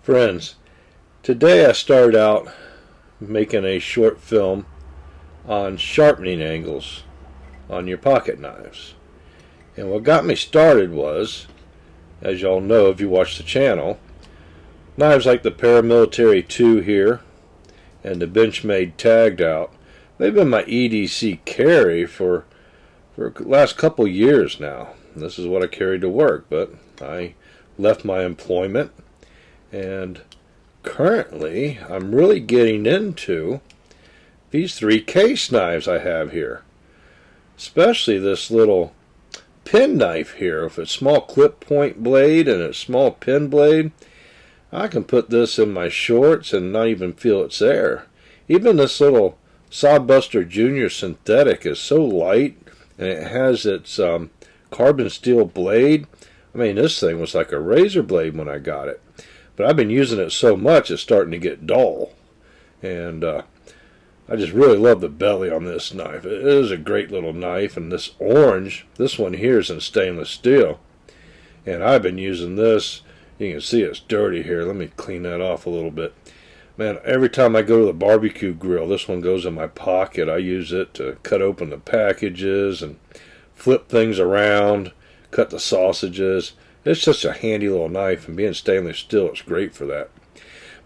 Friends, today I started out making a short film on sharpening angles on your pocket knives. And what got me started was, as y'all know if you watch the channel, knives like the Paramilitary 2 here and the Benchmade Tagged Out, they've been my EDC carry for the last couple years now. This is what I carried to work, but I left my employment, and currently I'm really getting into these three case knives I have here, especially this little pen knife here with a small clip point blade and a small pen blade. I can put this in my shorts and not even feel it's there. Even this little Sawbuster Junior synthetic is so light, and it has its carbon steel blade. I mean, this thing was like a razor blade when I got it, but I've been using it so much it's starting to get dull. And I just really love the belly on this knife. It is a great little knife, and this orange, this one here is in stainless steel, and I've been using this. You can see it's dirty here. Let me clean that off a little bit. Man, every time I go to the barbecue grill, this one goes in my pocket. I use it to cut open the packages and flip things around, cut the sausages. It's just a handy little knife, and being stainless steel, it's great for that.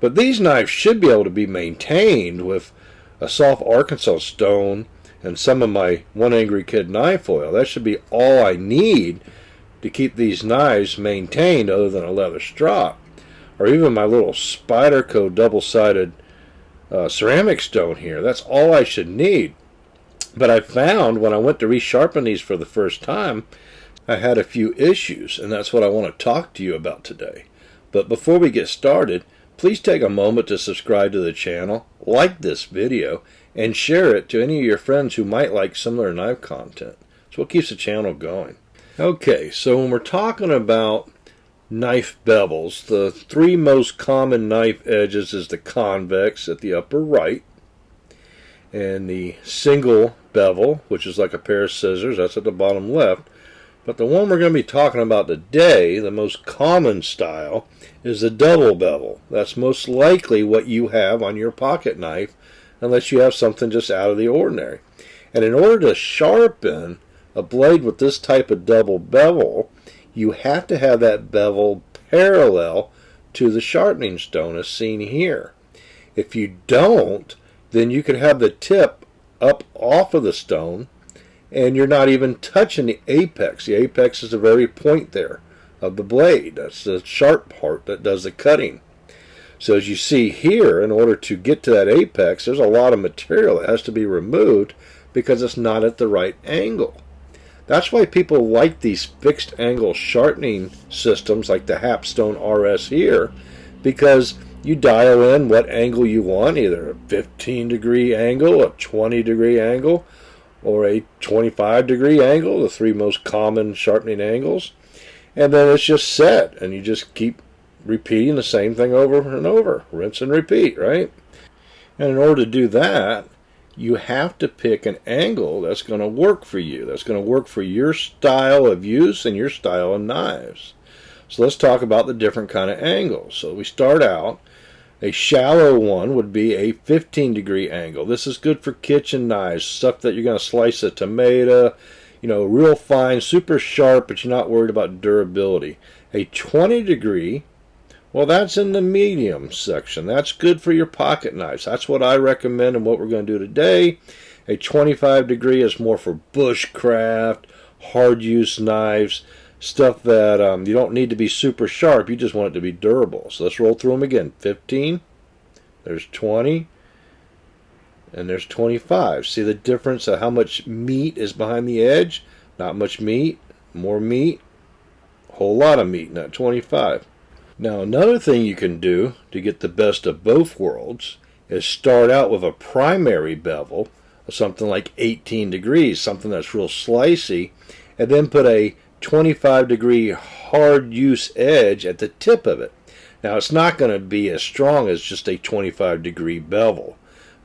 But these knives should be able to be maintained with a soft Arkansas stone and some of my One Angry Kid knife oil. That should be all I need to keep these knives maintained, other than a leather strop, or even my little Spyderco double-sided ceramic stone here. That's all I should need. But I found when I went to resharpen these for the first time, I had a few issues, and that's what I want to talk to you about today. But before we get started, please take a moment to subscribe to the channel, like this video, and share it to any of your friends who might like similar knife content. It's what keeps the channel going. Okay, so when we're talking about knife bevels, the three most common knife edges is the convex at the upper right, and the single bevel, which is like a pair of scissors, that's at the bottom left. But the one we're going to be talking about today, the most common style, is the double bevel. That's most likely what you have on your pocket knife, unless you have something just out of the ordinary. And in order to sharpen a blade with this type of double bevel, you have to have that bevel parallel to the sharpening stone as seen here. If you don't, then you could have the tip up off of the stone, and you're not even touching the apex. The apex is the very point there of the blade. That's the sharp part that does the cutting. So as you see here, in order to get to that apex, there's a lot of material that has to be removed because it's not at the right angle. That's why people like these fixed angle sharpening systems like the Hapstone RS here, because you dial in what angle you want, either a 15-degree angle, a 20-degree angle, or a 25-degree angle, the three most common sharpening angles, and then it's just set, and you just keep repeating the same thing over and over, rinse and repeat, right? And in order to do that, you have to pick an angle that's going to work for you, that's going to work for your style of use and your style of knives. So let's talk about the different kind of angles. So we start out, a shallow one would be a 15-degree angle. This is good for kitchen knives, stuff that you're going to slice a tomato, you know, real fine, super sharp, but you're not worried about durability. A 20-degree, well, that's in the medium section. That's good for your pocket knives. That's what I recommend and what we're going to do today. A 25-degree is more for bushcraft, hard-use knives, stuff that you don't need to be super sharp. You just want it to be durable. So let's roll through them again. 15, there's 20, and there's 25. See the difference of how much meat is behind the edge? Not much meat, more meat, a whole lot of meat in that 25. Now another thing you can do to get the best of both worlds is start out with a primary bevel of something like 18 degrees, something that's real slicey, and then put a 25-degree hard use edge at the tip of it. Now it's not going to be as strong as just a 25-degree bevel,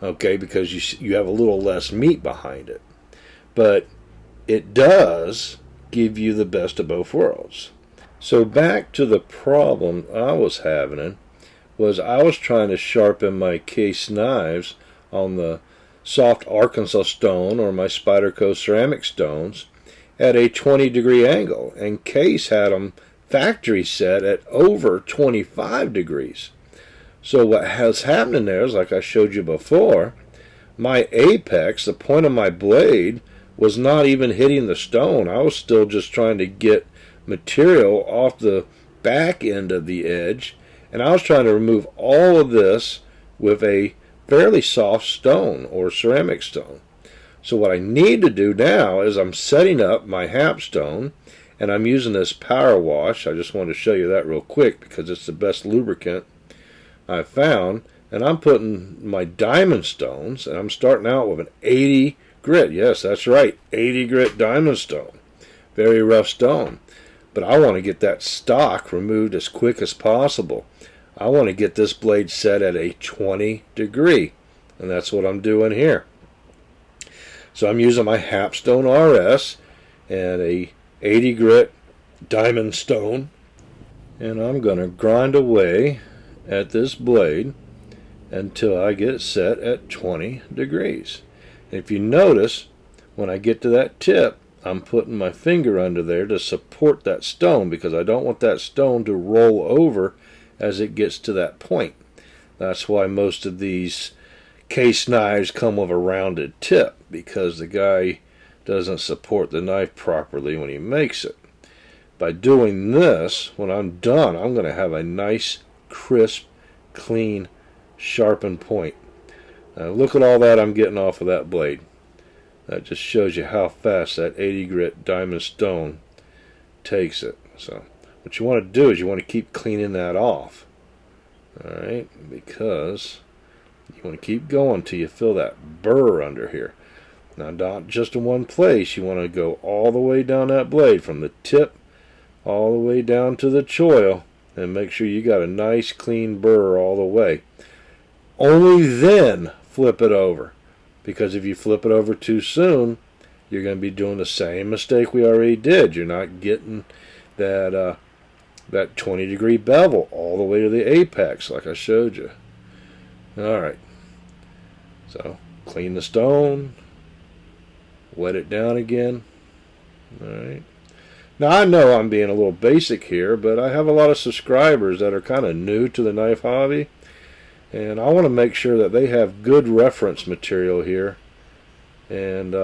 okay, because you have a little less meat behind it. But it does give you the best of both worlds. So back to the problem I was having was I was trying to sharpen my case knives on the soft Arkansas stone or my Spyderco ceramic stones at a 20-degree angle, and Case had them factory set at over 25 degrees. So what has happening there is, like I showed you before, my apex, the point of my blade, was not even hitting the stone. I was still just trying to get material off the back end of the edge, and I was trying to remove all of this with a fairly soft stone or ceramic stone. So what I need to do now is I'm setting up my hapstone, and I'm using this power wash. I just wanted to show you that real quick because it's the best lubricant I've found. And I'm putting my diamond stones, and I'm starting out with an 80 grit. Yes, that's right, 80 grit diamond stone. Very rough stone. But I want to get that stock removed as quick as possible. I want to get this blade set at a 20 degree, and that's what I'm doing here. So I'm using my Hapstone RS and a 80 grit diamond stone, and I'm going to grind away at this blade until I get it set at 20 degrees. If you notice, when I get to that tip, I'm putting my finger under there to support that stone because I don't want that stone to roll over as it gets to that point. That's why most of these case knives come with a rounded tip, because the guy doesn't support the knife properly when he makes it. By doing this, when I'm done, I'm going to have a nice, crisp, clean, sharpened point. Now look at all that I'm getting off of that blade. That just shows you how fast that 80 grit diamond stone takes it. So what you want to do is you want to keep cleaning that off. Alright, because you want to keep going till you feel that burr under here. Now not just in one place, you want to go all the way down that blade from the tip all the way down to the choil and make sure you got a nice clean burr all the way. Only then flip it over, because if you flip it over too soon, you're going to be doing the same mistake we already did. You're not getting that 20 degree bevel all the way to the apex like I showed you. Alright, so clean the stone, wet it down again. Alright, now I know I'm being a little basic here, but I have a lot of subscribers that are kind of new to the knife hobby, and I want to make sure that they have good reference material here and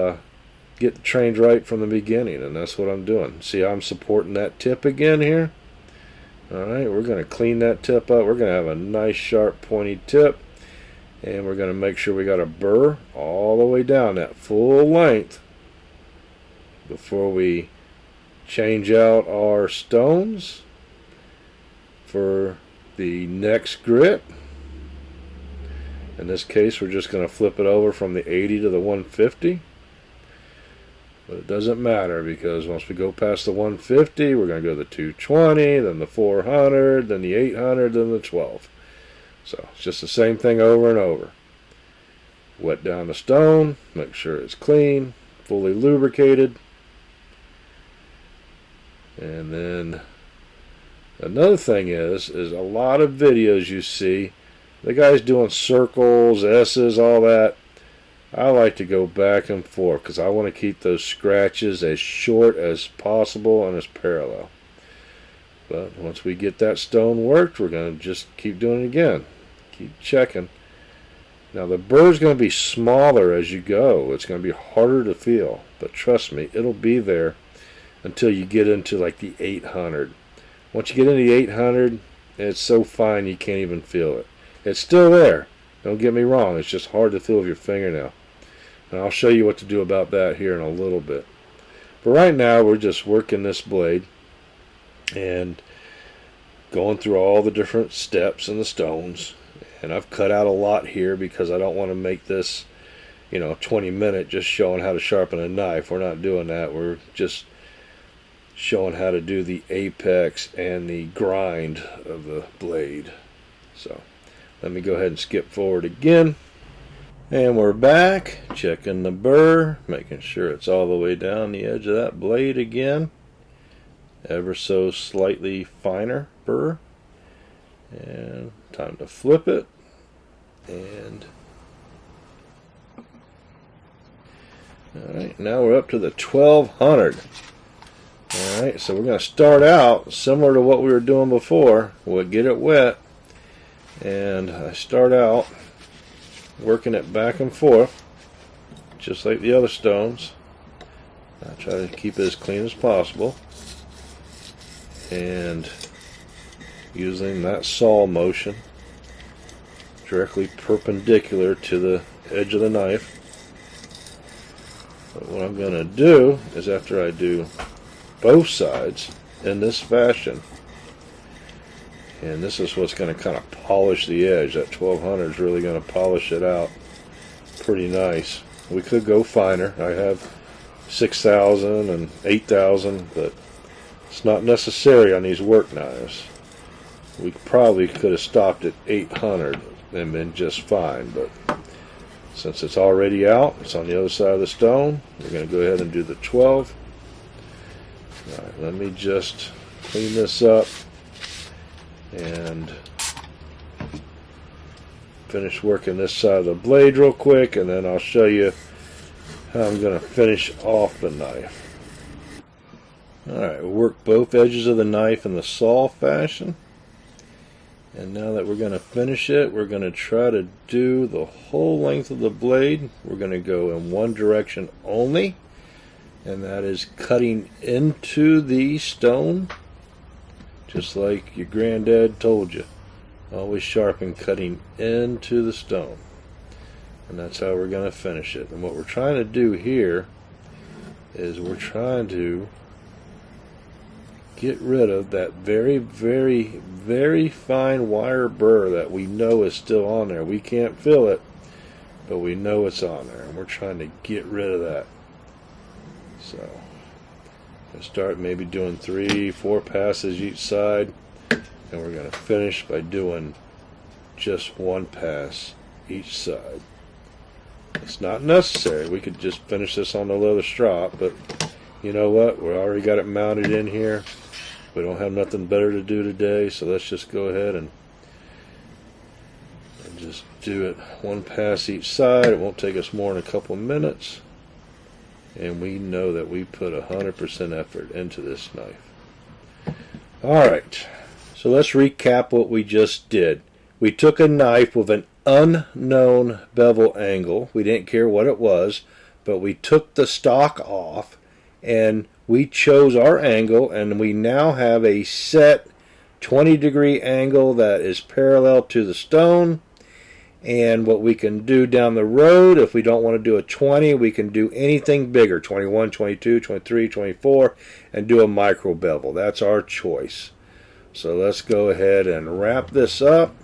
get trained right from the beginning, and that's what I'm doing. See, I'm supporting that tip again here. Alright, we're going to clean that tip up. We're going to have a nice sharp pointy tip, and we're going to make sure we got a burr all the way down that full length before we change out our stones for the next grit. In this case, we're just going to flip it over from the 80 to the 150. But it doesn't matter, because once we go past the 150, we're going to go to the 220, then the 400, then the 800, then the 12. So it's just the same thing over and over. Wet down the stone, make sure it's clean, fully lubricated. And then another thing is a lot of videos you see, the guy's doing circles, S's, all that. I like to go back and forth because I want to keep those scratches as short as possible and as parallel. But once we get that stone worked, we're going to just keep doing it again. Keep checking. Now the burr's going to be smaller as you go. It's going to be harder to feel. But trust me, it'll be there until you get into like the 800. Once you get into the 800, it's so fine you can't even feel it. It's still there. Don't get me wrong. It's just hard to feel with your fingernail. And I'll show you what to do about that here in a little bit. But right now we're just working this blade and going through all the different steps and the stones. And I've cut out a lot here because I don't want to make this, 20-minute just showing how to sharpen a knife. We're not doing that. We're just showing how to do the apex and the grind of the blade. So let me go ahead and skip forward again. And we're back, checking the burr, making sure it's all the way down the edge of that blade again. Ever so slightly finer burr. And Time to flip it, and alright, now we're up to the 1200. Alright, so we're going to start out similar to what we were doing before. We'll get it wet, and I start out working it back and forth just like the other stones. I try to keep it as clean as possible, and using that saw motion directly perpendicular to the edge of the knife. But what I'm going to do is, after I do both sides in this fashion, and this is what's going to kind of polish the edge. That 1200 is really going to polish it out pretty nice. We could go finer. I have 6,000 and 8,000, but it's not necessary on these work knives. We probably could have stopped at 800 and been just fine, but since it's already out, it's on the other side of the stone, we're going to go ahead and do the 12. Alright, let me just clean this up and finish working this side of the blade real quick, and then I'll show you how I'm going to finish off the knife. Alright, we'll work both edges of the knife in the saw fashion. And now that we're going to finish it, we're going to try to do the whole length of the blade. We're going to go in one direction only, and that is cutting into the stone, just like your granddad told you. Always sharpen cutting into the stone. And that's how we're going to finish it. And what we're trying to do here is we're trying to get rid of that very, very, very fine wire burr that we know is still on there. We can't feel it, but we know it's on there, and we're trying to get rid of that. So we'll start maybe doing 3-4 passes each side, and we're going to finish by doing just one pass each side. It's not necessary. We could just finish this on the leather strop, but you know what? We already got it mounted in here. We don't have nothing better to do today, so let's just go ahead and just do it one pass each side. It won't take us more than a couple minutes, and we know that we put 100% effort into this knife. Alright, so let's recap what we just did. We took a knife with an unknown bevel angle. We didn't care what it was, but we took the stock off and we chose our angle, and we now have a set 20-degree angle that is parallel to the stone. And what we can do down the road, if we don't want to do a 20, we can do anything bigger, 21, 22, 23, 24, and do a micro bevel. That's our choice. So let's go ahead and wrap this up.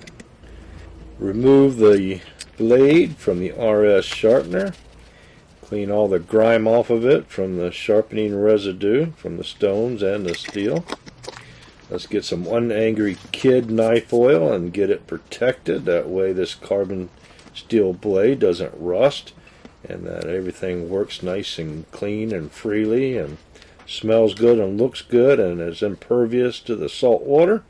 Remove the blade from the RS sharpener. Clean all the grime off of it from the sharpening residue from the stones and the steel. Let's get some One Angry Kid knife oil and get it protected. That way this carbon steel blade doesn't rust, and that everything works nice and clean and freely and smells good and looks good and is impervious to the salt water.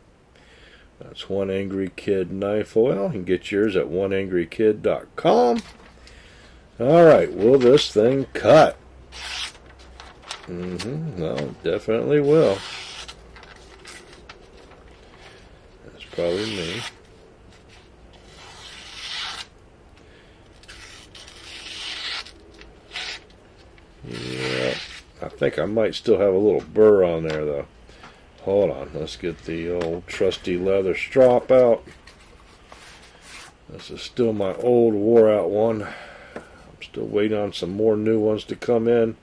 That's One Angry Kid knife oil. You can get yours at oneangrykid.com. Alright, will this thing cut? No, definitely will. That's probably me. Yeah, I think I might still have a little burr on there though. Hold on, let's get the old trusty leather strop out. This is still my old wore out one. Still waiting on some more new ones to come in.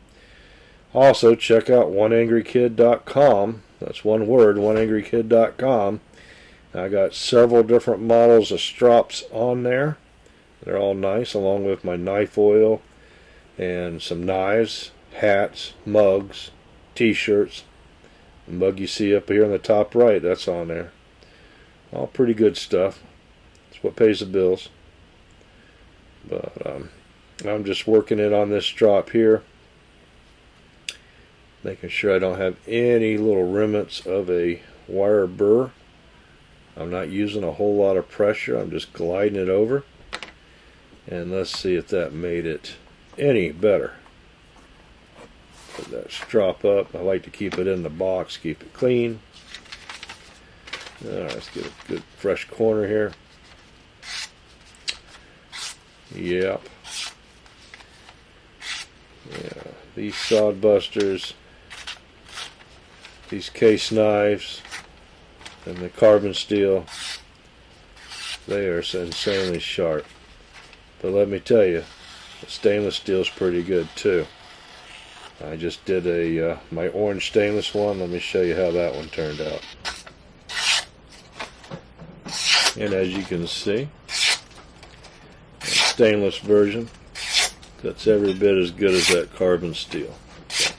Also, check out oneangrykid.com. That's one word, oneangrykid.com. I got several different models of strops on there. They're all nice, along with my knife oil and some knives, hats, mugs, t-shirts. The mug you see up here in the top right, that's on there. All pretty good stuff. That's what pays the bills. But I'm just working it on this strop here, making sure I don't have any little remnants of a wire burr. I'm not using a whole lot of pressure. I'm just gliding it over. And let's see if that made it any better. Put that strop up. I like to keep it in the box, keep it clean. Alright, let's get a good fresh corner here. Yep. Yeah, these sod busters, these case knives, and the carbon steel, they are insanely sharp. But let me tell you, the stainless steel is pretty good too. I just did a my orange stainless one. Let me show you how that one turned out. And as you can see, the stainless version, that's every bit as good as that carbon steel. So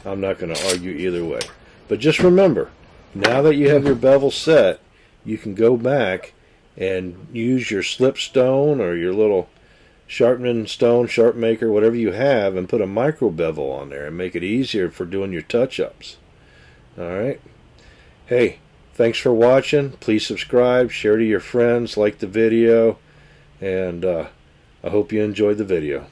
I'm not going to argue either way. But just remember, now that you have your bevel set, you can go back and use your slipstone or your little sharpening stone, sharp maker, whatever you have, and put a micro bevel on there and make it easier for doing your touch-ups. Alright? Hey, thanks for watching. Please subscribe, share to your friends, like the video, and I hope you enjoyed the video.